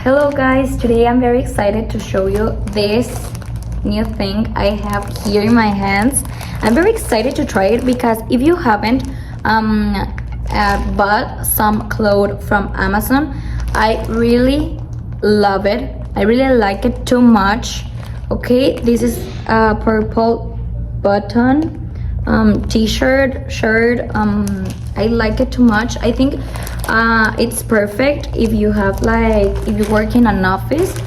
Hello guys, today I'm very excited to show you this new thing I have here in my hands. I'm very excited to try it because if you haven't bought some clothes from Amazon, I really love it. I really like it too much. Okay, this is a purple button t-shirt, shirt. I like it too much. I think it's perfect if you have if you work in an office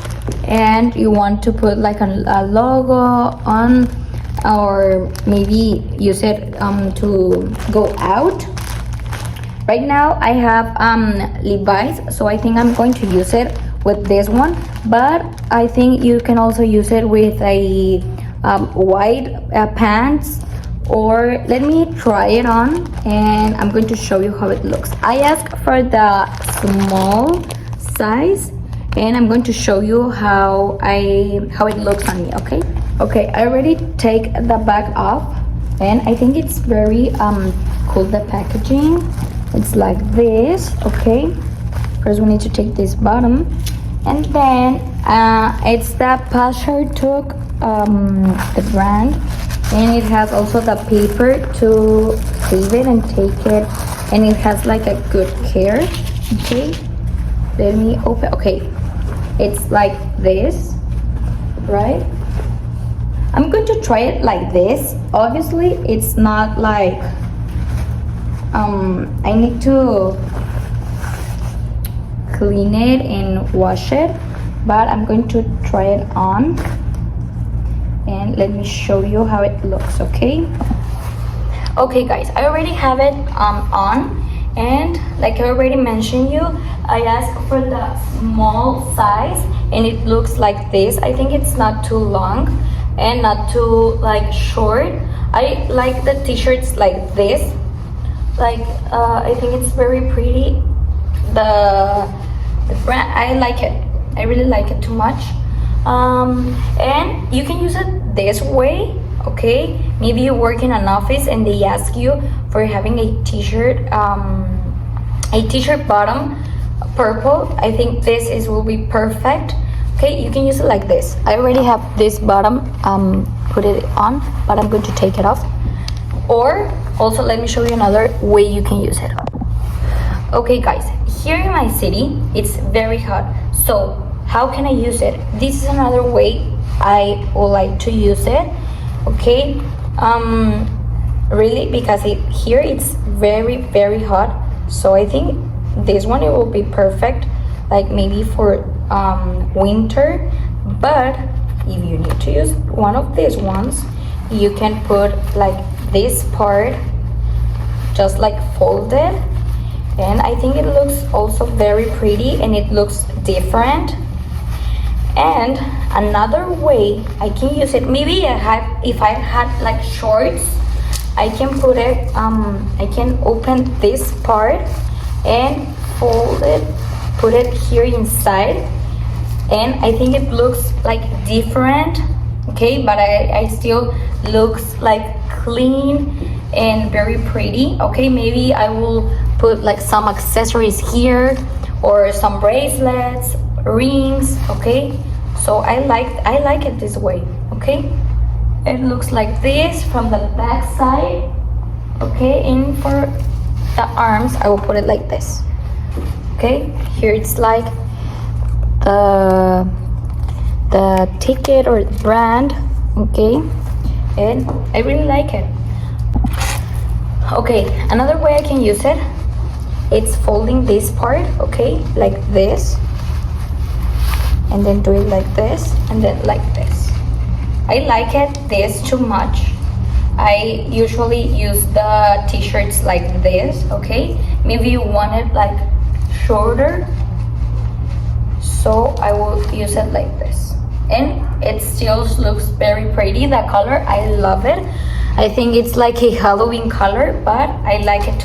and you want to put like a logo on, or maybe use it to go out. Right now I have Levi's, so I think I'm going to use it with this one, but I think you can also use it with a white pants. Or let me try it on and I'm going to show you how it looks. I asked for the small size and I'm going to show you how it looks on me. Okay, I already take the bag off and I think it's very cool. The packaging, it's like this. Okay, first we need to take this bottom, and then it's the PASHARTUK, the brand. And it has also the paper to save it and take it, and it has like a good care. Okay, let me open. Okay, it's like this, right? I'm going to try it like this. Obviously it's not like I need to clean it and wash it, but I'm going to try it on and let me show you how it looks. Okay guys, I already have it on, and like I already mentioned you, I asked for the small size and it looks like this. I think it's not too long and not too like short. I like the t-shirts like this. I think it's very pretty. The brand, I like it. I really like it too much. And you can use it this way. Okay, maybe you work in an office and they ask you for having a t-shirt bottom purple. I think this will be perfect. Okay, you can use it like this. I already have this bottom put it on, but I'm going to take it off. Or also let me show you another way you can use it. Okay guys, here in my city it's very hot, so how can I use it? This is another way I would like to use it. Okay, really, because here it's very hot, so I think this one, it will be perfect, like maybe for winter. But if you need to use one of these ones, you can put like this part just like folded, and I think it looks also very pretty and it looks different. And another way I can use it, maybe if I had like shorts, I can put it, I can open this part and fold it, put it here inside, and I think it looks like different. Okay, but I still looks like clean and very pretty. Okay, maybe I will put like some accessories here or some bracelets, rings. Okay, so I like it this way. Okay, it looks like this from the back side. Okay, and for the arms I will put it like this. Okay, here it's like the ticket or the brand. Okay, and I really like it. Okay, another way I can use it, it's folding this part. Okay, like this, and then do it like this, and then like this. I like it this too much. I usually use the t-shirts like this. Okay, maybe you want it like shorter, so I will use it like this, and it still looks very pretty. The color, I love it. I think it's like a Halloween color, but I like it.